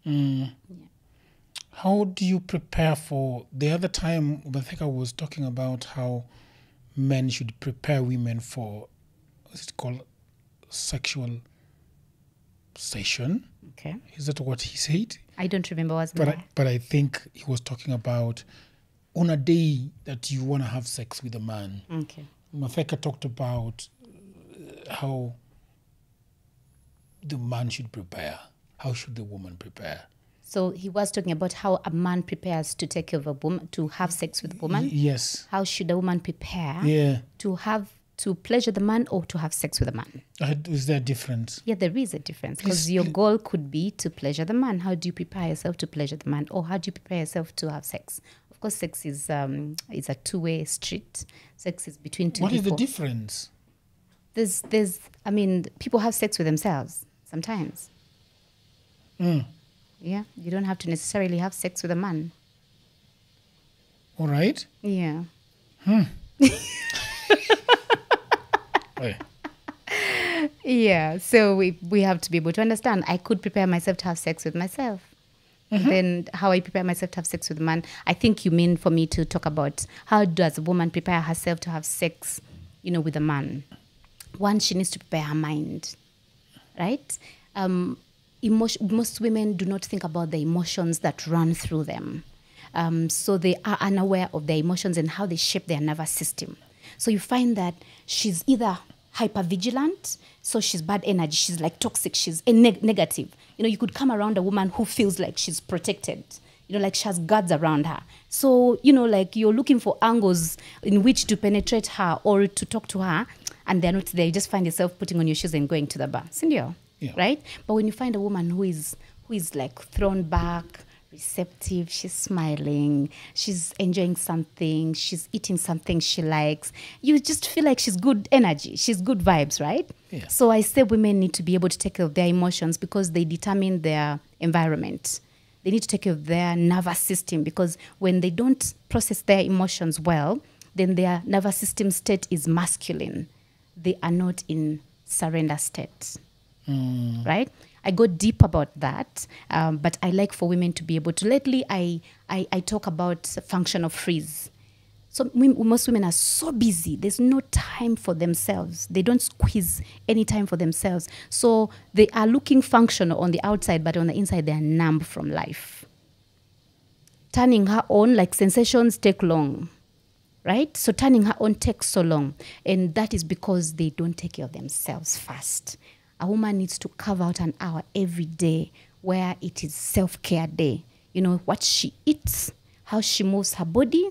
Yeah. How do you prepare for the other time? I think I was talking about how men should prepare women for what's it called, sexual session. Okay. Is that what he said? I don't remember what's there. But I think he was talking about on a day that you want to have sex with a man. Okay. Mafeka talked about how the man should prepare. How should the woman prepare? So he was talking about how a man prepares to take care of a woman, to have sex with a woman. Yes. How should a woman prepare Yeah. to pleasure the man or to have sex with a man? Is there a difference? Yeah, there is a difference because your goal could be to pleasure the man. How do you prepare yourself to pleasure the man, or how do you prepare yourself to have sex? Of course, sex is a two-way street. Sex is between two What people. is the difference? People have sex with themselves sometimes. Yeah, you don't have to necessarily have sex with a man. All right. Yeah. Hey. Yeah, so we have to be able to understand. I could prepare myself to have sex with myself. Then how I prepare myself to have sex with a man. I think you mean for me to talk about how does a woman prepare herself to have sex, with a man. One, she needs to prepare her mind, right? Most women do not think about the emotions that run through them. So they are unaware of their emotions and how they shape their nervous system. So you find that she's either hypervigilant, so she's bad energy, she's like toxic, she's negative. You could come around a woman who feels like she's protected, like she has guards around her. So, like you're looking for angles in which to penetrate her or to talk to her, and they're not there. You just find yourself putting on your shoes and going to the bar. Sindio? Yeah. Right? But when you find a woman who is like thrown back, receptive, she's smiling, she's enjoying something, she's eating something she likes, you just feel like she's good energy, she's good vibes, right? Yeah. So I say women need to be able to take care of their emotions because they determine their environment. They need to take care of their nervous system because when they don't process their emotions well, then their nervous system state is masculine. They are not in surrender state. Right? I go deep about that, but I like for women to be able to. Lately, I talk about function of freeze. So most women are so busy. There's no time for themselves. They don't squeeze any time for themselves. So they are looking functional on the outside, but on the inside, they are numb from life. Turning her on, like sensations take long, right? So turning her on takes so long. And that is because they don't take care of themselves first. A woman needs to carve out an hour every day where it is self-care day. What she eats, how she moves her body,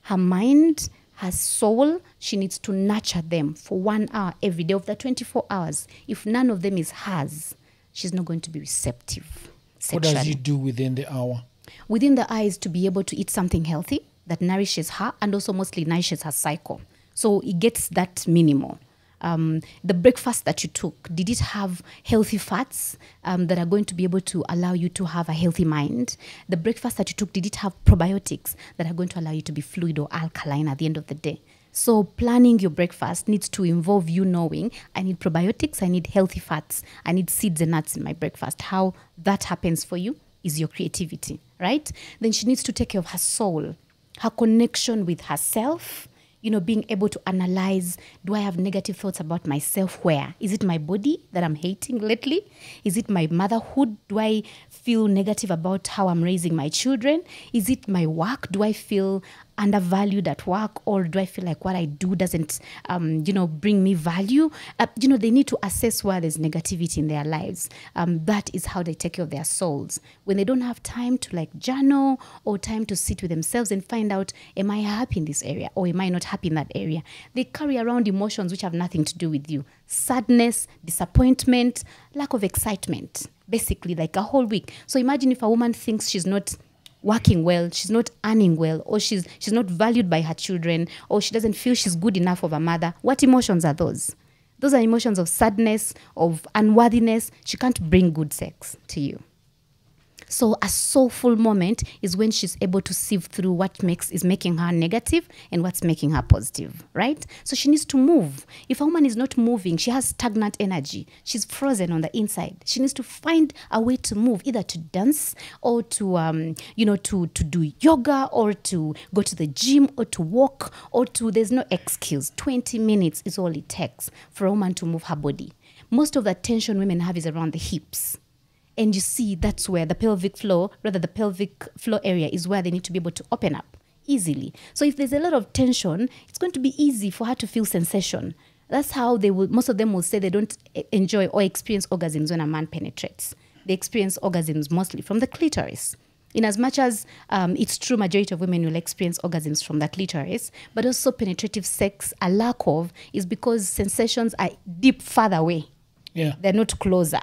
her mind, her soul. She needs to nurture them for 1 hour every day of the 24 hours. If none of them is hers, she's not going to be receptive sexually. What does she do within the hour? Within the hour is to be able to eat something healthy that nourishes her and also mostly nourishes her cycle. So it gets that minimal. The breakfast that you took, did it have healthy fats that are going to be able to allow you to have a healthy mind? The breakfast that you took, did it have probiotics that are going to allow you to be fluid or alkaline at the end of the day? So planning your breakfast needs to involve you knowing, I need probiotics, I need healthy fats, I need seeds and nuts in my breakfast. How that happens for you is your creativity, right? Then she needs to take care of her soul, her connection with herself, being able to analyze, do I have negative thoughts about myself? Where? Is it my body that I'm hating lately? Is it my motherhood? Do I feel negative about how I'm raising my children? Is it my work? Do I feel undervalued at work, or do I feel like what I do doesn't, bring me value? They need to assess where there's negativity in their lives. That is how they take care of their souls. When they don't have time to journal or time to sit with themselves and find out, am I happy in this area or am I not happy in that area? They carry around emotions which have nothing to do with you. Sadness, disappointment, lack of excitement, basically like a whole week. So imagine if a woman thinks she's not working well, she's not earning well, or she's not valued by her children, or she doesn't feel she's good enough of a mother. What emotions are those? Those are emotions of sadness, of unworthiness. She can't bring good sex to you. So a soulful moment is when she's able to sieve through what is making her negative and what's making her positive, right? So she needs to move. If a woman is not moving, she has stagnant energy. She's frozen on the inside. She needs to find a way to move, either to dance or to, to do yoga or to go to the gym or to walk or to, there's no excuse. 20 minutes is all it takes for a woman to move her body. Most of the tension women have is around the hips. And you see, that's where the pelvic floor area is where they need to be able to open up easily. So if there's a lot of tension, it's going to be easy for her to feel sensation. That's how most of them will say they don't enjoy or experience orgasms when a man penetrates. They experience orgasms mostly from the clitoris. In as much as it's true, majority of women will experience orgasms from the clitoris, but also penetrative sex, a lack of, is because sensations are deep further away. Yeah. They're not closer.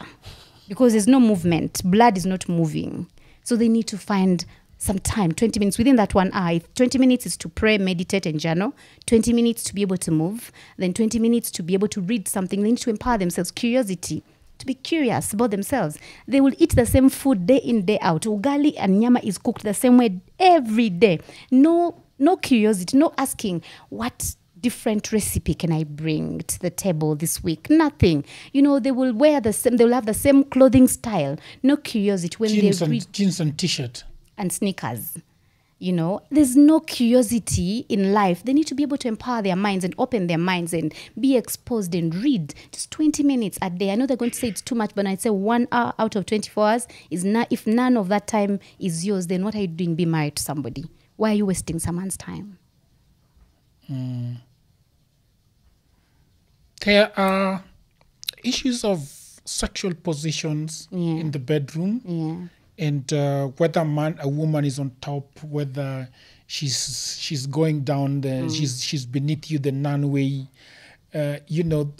Because there's no movement. Blood is not moving. So they need to find some time, 20 minutes. Within that 1 hour, if 20 minutes is to pray, meditate, and journal, 20 minutes to be able to move, then 20 minutes to be able to read something. They need to empower themselves, curiosity, to be curious about themselves. They will eat the same food day in, day out. Ugali and nyama is cooked the same way every day. No curiosity, no asking, what different recipe can I bring to the table this week? Nothing. They will wear the same, they will have the same clothing style. No curiosity when jeans they read. Jeans and t-shirt. And sneakers. There's no curiosity in life. They need to be able to empower their minds and open their minds and be exposed and read. Just 20 minutes a day. I know they're going to say it's too much, but I'd say 1 hour out of 24 hours is not. If none of that time is yours, then what are you doing being married to somebody? Why are you wasting someone's time? There are issues of sexual positions in the bedroom. Yeah. And whether a woman is on top, whether she's going down, she's beneath you the nun way,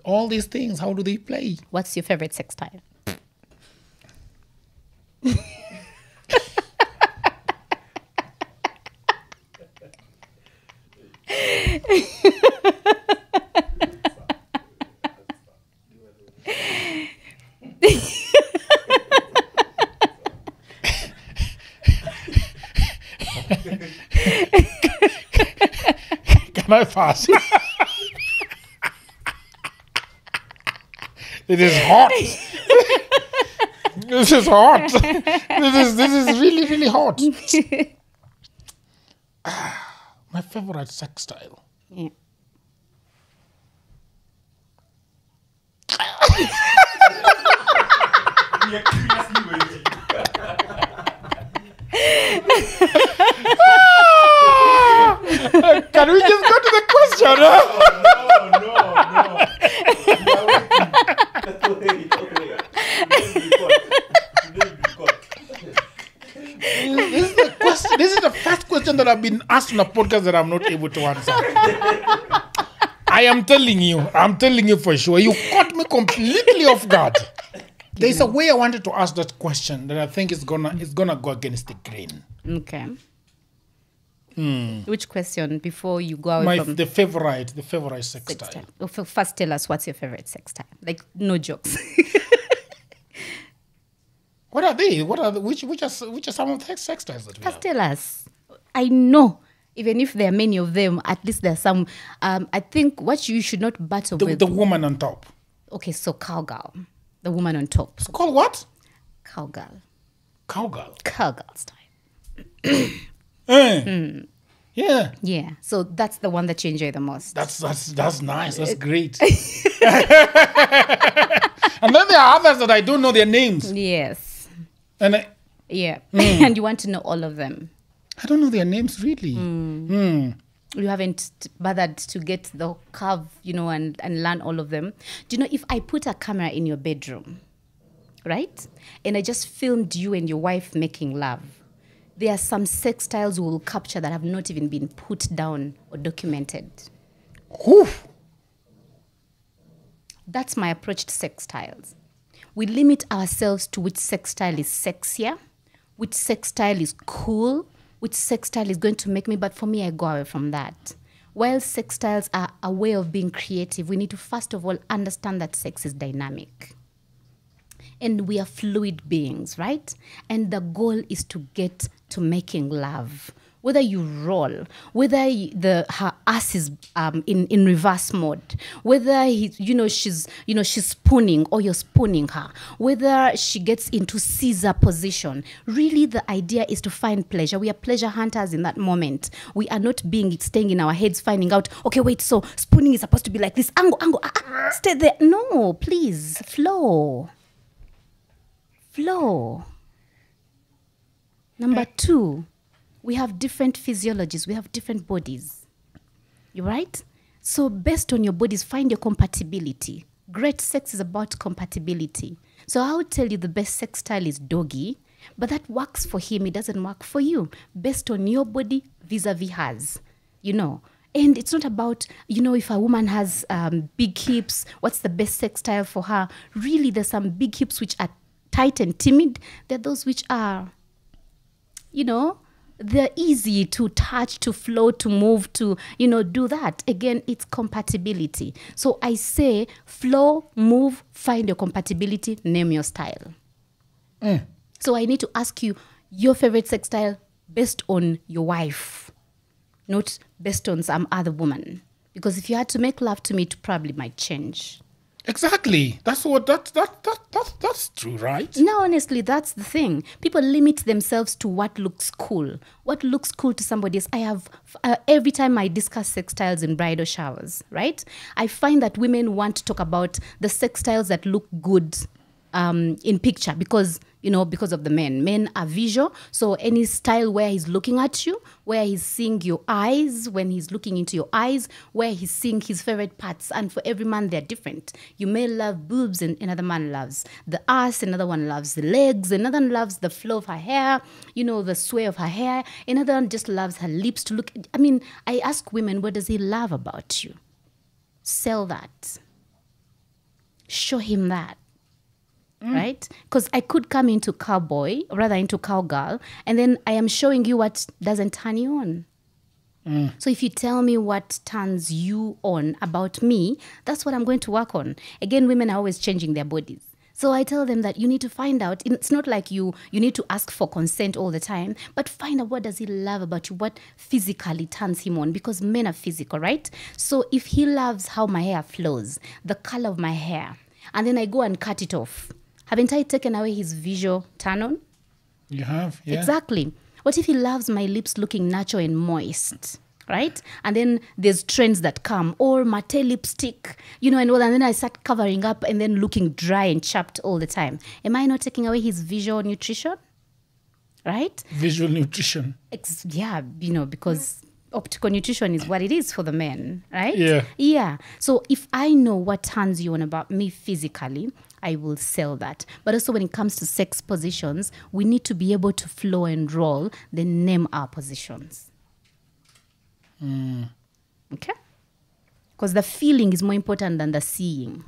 all these things. How do they play? What's your favorite sex style? Can I pass? It is hot. This is hot. This is really, really hot. My favorite sex style. Yeah. Can we just go to the question? This is the first question that I've been asked on a podcast that I'm not able to answer. I am telling you for sure. You caught me completely off guard. There's a way I wanted to ask that question that I think is gonna go against the grain. Okay. Which question before you go away from the favorite sex style? First, tell us what's your favorite sex style. Like, no jokes. What are they? Which are some of the sex styles that we have? First, tell us. I know, even if there are many of them, at least there are some. I think what you should not battle with. The woman on top. Okay, so cowgirl. The woman on top. It's called what? Cowgirl. Cowgirl. Cowgirl style. Yeah. Yeah. So that's the one that you enjoy the most. That's nice. That's great. And then there are others that I don't know their names. Yes. And and you want to know all of them. I don't know their names really. You haven't bothered to get the curve, and learn all of them. Do you know, if I put a camera in your bedroom, right, and I just filmed you and your wife making love, there are some sex styles we will capture that have not even been put down or documented. Oof. That's my approach to sex styles. We limit ourselves to which sex style is sexier, which sex style is cool, which sex style is going to make me, but for me, I go away from that. While sex styles are a way of being creative, we need to first of all understand that sex is dynamic. and we are fluid beings, right? And the goal is to get to making love. Whether you roll, whether her ass is in reverse mode, whether she's spooning or you're spooning her, whether she gets into Caesar position. Really, the idea is to find pleasure. We are pleasure hunters in that moment. We are not staying in our heads, finding out. Okay, wait. So spooning is supposed to be like this angle. Stay there. No, please, flow. Number 2. We have different physiologies. We have different bodies. You right? So based on your bodies, find your compatibility. Great sex is about compatibility. So I would tell you the best sex style is doggy, but that works for him. It doesn't work for you. Based on your body vis-a-vis hers, And it's not about, if a woman has big hips, what's the best sex style for her? Really, there's some big hips which are tight and timid. There are those which are, they're easy to touch, to flow, to move, to, do that. Again, it's compatibility. So I say flow, move, find your compatibility, name your style. So I need to ask you your favorite sex style based on your wife, not based on some other woman. Because if you had to make love to me, it probably might change. Exactly. That's true, right? No, honestly, that's the thing. People limit themselves to what looks cool. What looks cool to somebody else. I have, every time I discuss sex styles in bridal showers, right? I find that women want to talk about the sex styles that look good in picture because of the men. Men are visual. So any style where he's looking at you, where he's seeing your eyes, when he's looking into your eyes, where he's seeing his favorite parts. And for every man, they're different. You may love boobs and another man loves the ass, another one loves the legs, another one loves the flow of her hair, the sway of her hair. Another one just loves her lips to look. I ask women, what does he love about you? Sell that. Show him that. Right? Because I could come into cowboy, or rather into cowgirl, and then I am showing you what doesn't turn you on. So if you tell me what turns you on about me, that's what I'm going to work on. Again, women are always changing their bodies. So I tell them that you need to find out. It's not like you need to ask for consent all the time, but find out what does he love about you, what physically turns him on, because men are physical, right? So if he loves how my hair flows, the color of my hair, and then I go and cut it off, haven't I taken away his visual turn on? You have, yeah. Exactly. What if he loves my lips looking natural and moist, right? And then there's trends that come, or matte lipstick, and then I start covering up and then looking dry and chapped all the time. Am I not taking away his visual nutrition? Right? Visual nutrition. Because optical nutrition is what it is for the men, right? Yeah. Yeah. So if I know what turns you on about me physically, I will sell that. But also when it comes to sex positions, we need to be able to flow and roll, then name our positions. Okay? Because the feeling is more important than the seeing.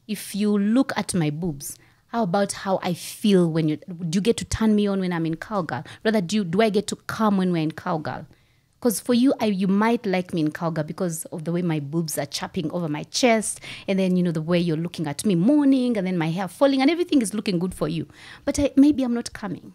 If you look at my boobs, how about how I feel do you get to turn me on when I'm in cowgirl? Rather, do I get to come when we're in cowgirl? Because for you, you might like me in cowgirl because of the way my boobs are chapping over my chest, and then, the way you're looking at me moaning, and then my hair falling, and everything is looking good for you. But maybe I'm not coming.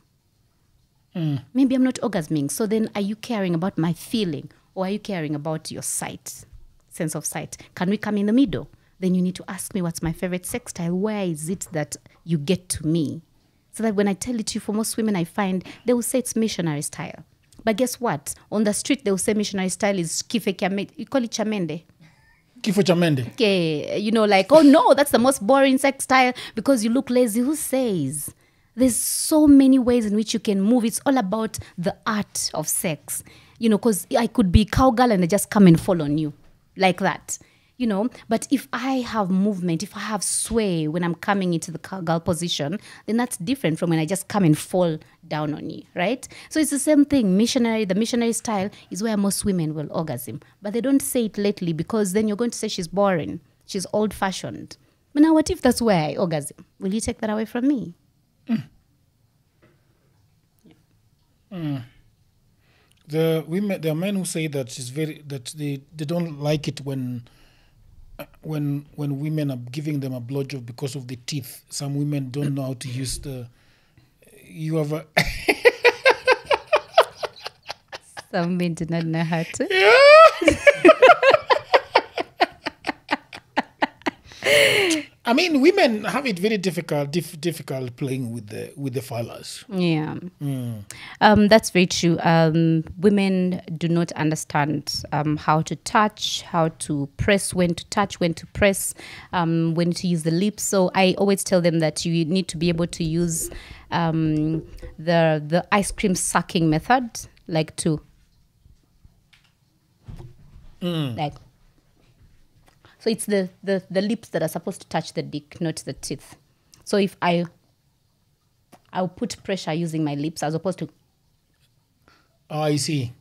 Maybe I'm not orgasming. So then are you caring about my feeling, or are you caring about your sight, sense of sight? Can we come in the middle? Then you need to ask me what's my favorite sex style. Where is it that you get to me? So that when I tell it to you, for most women I find, they will say it's missionary style. But guess what? On the street, they will say missionary style is kife chamende. You call it chamende. Kife chamende. Okay, oh no, that's the most boring sex style because you look lazy. Who says? There's so many ways in which you can move. It's all about the art of sex. Because I could be cowgirl and I just come and fall on you like that. But if I have movement, if I have sway when I'm coming into the cowgirl position, then that's different from when I just come and fall down on you, right? So it's the same thing. The missionary style is where most women will orgasm. But they don't say it lately because then you're going to say she's boring. She's old-fashioned. But now what if that's where I orgasm? Will you take that away from me? There are men who say that they don't like it when when women are giving them a blowjob because of the teeth, some women don't know how to use the. You have a. Some men do not know how to. I mean, women have it very difficult playing with the fellas. Yeah, that's very true. Women do not understand how to touch, how to press, when to touch, when to press, when to use the lips. So I always tell them that you need to be able to use the ice cream sucking method, like to like. So it's the lips that are supposed to touch the dick, not the teeth. So if I'll put pressure using my lips as opposed to, Oh, I see.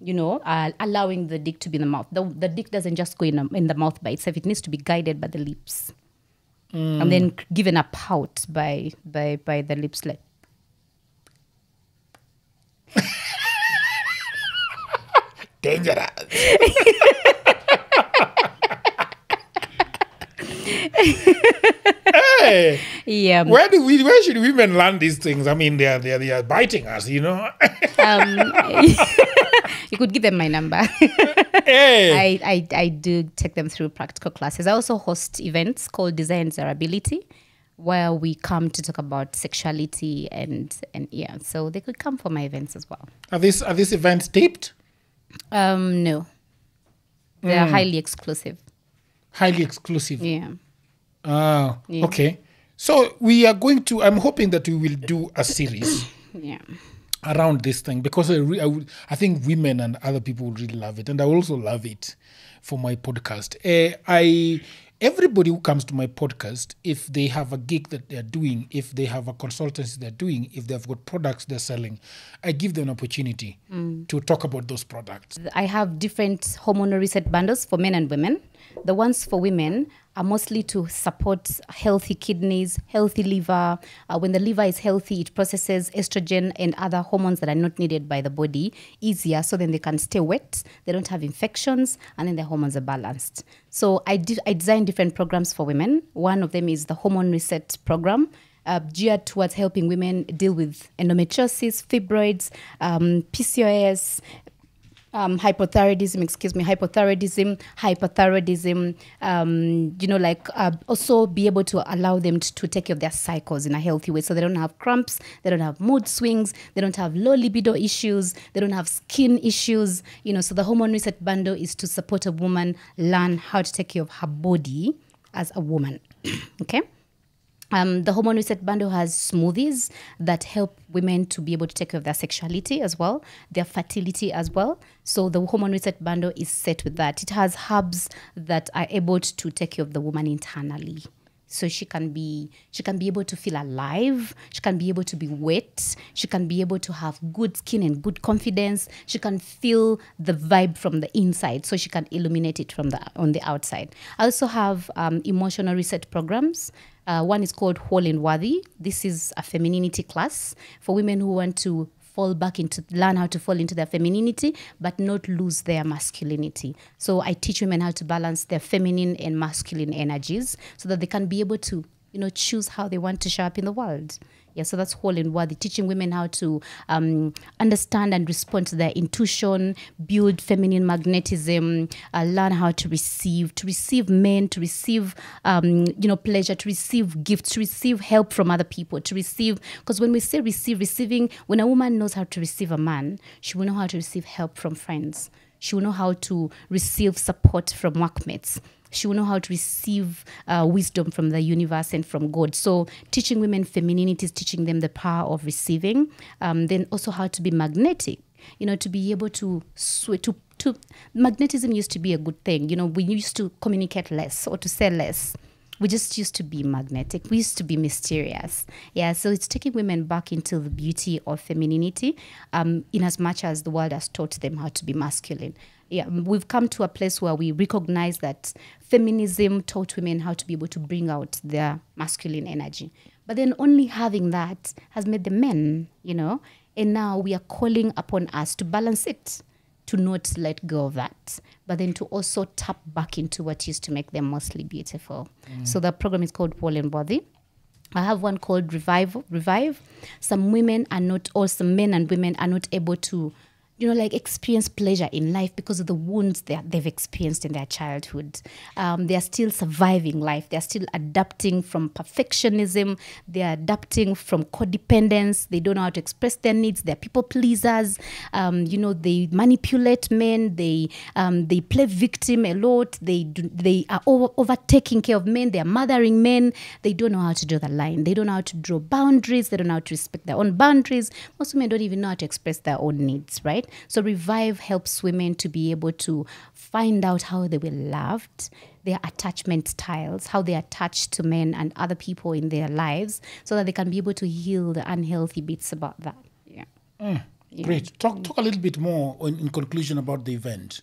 allowing the dick to be in the mouth. The dick doesn't just go in the mouth by itself. It needs to be guided by the lips. And then given a pout by the lips. Like. Dangerous. Hey, Yeah. where should women learn these things? I mean, they are biting us, You could give them my number. Hey, I do take them through practical classes. I also host events called Desire and Desirability, where we come to talk about sexuality and yeah. So they could come for my events as well. are these events taped? No. They are highly exclusive. Highly exclusive. Yeah. Ah, Yeah. okay. So we are going to. I'm hoping that we will do a series Yeah. around this thing because I think women and other people will really love it, and I also love it for my podcast. Everybody who comes to my podcast, if they have a gig that they're doing, if they have a consultancy they're doing, if they've got products they're selling, I give them an opportunity to talk about those products. I have different hormonal reset bundles for men and women. The ones for women are mostly to support healthy kidneys, healthy liver. When the liver is healthy, it processes estrogen and other hormones that are not needed by the body easier, so then they can stay wet, they don't have infections, and then their hormones are balanced. So I design different programs for women. One of them is the Hormone Reset Program, geared towards helping women deal with endometriosis, fibroids, PCOS, hypothyroidism, also be able to allow them to take care of their cycles in a healthy way, so they don't have cramps, they don't have mood swings, they don't have low libido issues, they don't have skin issues. So the Hormone Reset Bundle is to support a woman learn how to take care of her body as a woman. Okay. The Hormone Reset Bundle has smoothies that help women to be able to take care of their sexuality as well, their fertility as well. So the Hormone Reset Bundle is set with that. It has herbs that are able to take care of the woman internally. So she can be able to feel alive. She can be able to be wet. She can be able to have good skin and good confidence. She can feel the vibe from the inside, so she can illuminate it on the outside. I also have emotional reset programs. One is called Whole and Worthy. This is a femininity class for women who want to learn how to fall into their femininity, but not lose their masculinity. So I teach women how to balance their feminine and masculine energies so that they can be able to, choose how they want to show up in the world. Yeah, so that's Whole and Worthy, teaching women how to understand and respond to their intuition, build feminine magnetism, learn how to receive men, to receive, pleasure, to receive gifts, to receive help from other people, to receive, because when we say receiving, when a woman knows how to receive a man, she will know how to receive help from friends. She will know how to receive support from workmates. She will know how to receive wisdom from the universe and from God. So teaching women femininity is teaching them the power of receiving. Then also how to be magnetic, to be able to magnetism used to be a good thing. We used to communicate less or to say less. We just used to be magnetic. We used to be mysterious. Yeah, so it's taking women back into the beauty of femininity, in as much as the world has taught them how to be masculine. Yeah, we've come to a place where we recognize that feminism taught women how to be able to bring out their masculine energy. But then only having that has made them men, and now we are calling upon us to balance it, to not let go of that, but then to also tap back into what used to make them mostly beautiful. So the program is called Whole and Body. I have one called Revive. Some women are not, or some men and women are not able to, experience pleasure in life because of the wounds they've experienced in their childhood. They are still surviving life. They're still adapting from perfectionism. They're adapting from codependence. They don't know how to express their needs. They're people pleasers. They manipulate men. They play victim a lot. They are over taking care of men. They are mothering men. They don't know how to draw the line. They don't know how to draw boundaries. They don't know how to respect their own boundaries. Most women don't even know how to express their own needs, right? So Revive helps women to be able to find out how they were loved, their attachment styles, how they attach to men and other people in their lives, so that they can be able to heal the unhealthy bits about that. Yeah. Great. Talk a little bit more in conclusion about the event.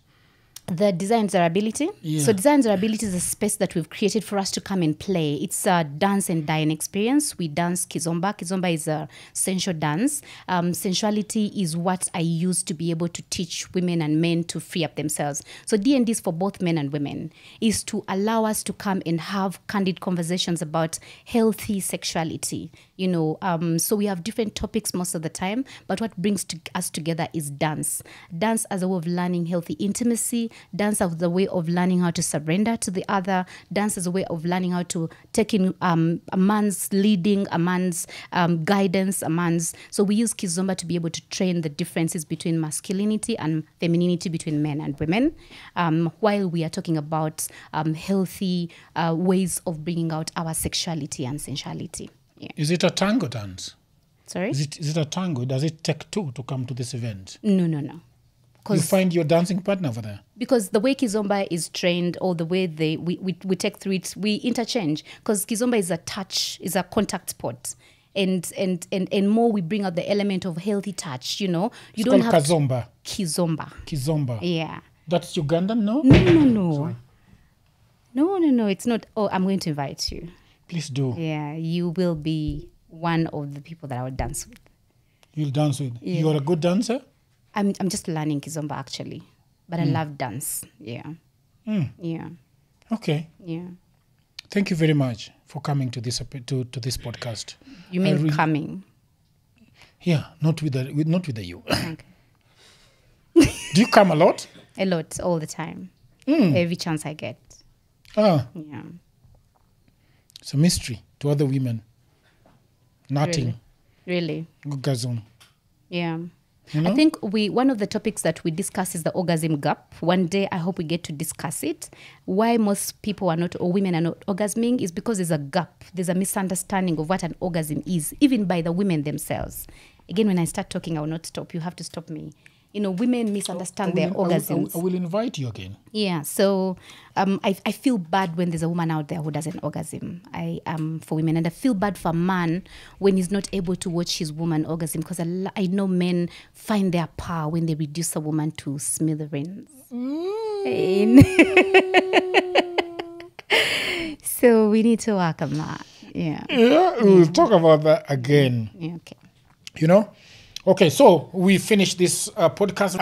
The design desirability. Yeah. So design desirability is a space that we've created for us to come and play. It's a dance and dine experience. We dance kizomba. Kizomba is a sensual dance. Sensuality is what I use to be able to teach women and men to free up themselves. So D&D is for both men and women, is to allow us to come and have candid conversations about healthy sexuality. So we have different topics most of the time, but what brings us together is dance. Dance as a way of learning healthy intimacy, dance as a way of learning how to surrender to the other, dance as a way of learning how to take in a man's leading, a man's guidance, a man's. So we use kizomba to be able to train the differences between masculinity and femininity between men and women, while we are talking about healthy ways of bringing out our sexuality and sensuality. Yeah. Is it a tango dance? Sorry? Is it a tango? Does it take two to come to this event? No. You find your dancing partner over there? Because the way kizomba is trained, or the way we take through it, we interchange. Because kizomba is is a contact sport. And more we bring out the element of healthy touch, It's You don't called have kazomba. Kizomba. Yeah. That's Ugandan, no? No. No, it's not. Oh, I'm going to invite you. Please do. Yeah, you will be one of the people that I will dance with. You'll dance with? Yeah. You're a good dancer? I'm just learning kizomba actually, but I love dance. Yeah. Yeah. Okay. Yeah. Thank you very much for coming to this this podcast. You mean coming? Yeah, not with the you. Okay. Do you come a lot? A lot, all the time. Every chance I get. Ah. Yeah. It's a mystery to other women. Nothing. Really? Orgasm. Yeah. I think one of the topics that we discuss is the orgasm gap. One day, I hope we get to discuss it. Why most people are not, or women are not orgasming, is because there's a gap. There's a misunderstanding of what an orgasm is, even by the women themselves. Again, when I start talking, I will not stop. You have to stop me. Women misunderstand their orgasms. I will invite you again. Yeah, so I feel bad when there's a woman out there who does an orgasm. For women, and I feel bad for a man when he's not able to watch his woman orgasm, because I know men find their power when they reduce a woman to smithereens. So we need to work on that. Yeah. Yeah, we'll talk about that again. Yeah, okay. Okay, so we finished this podcast.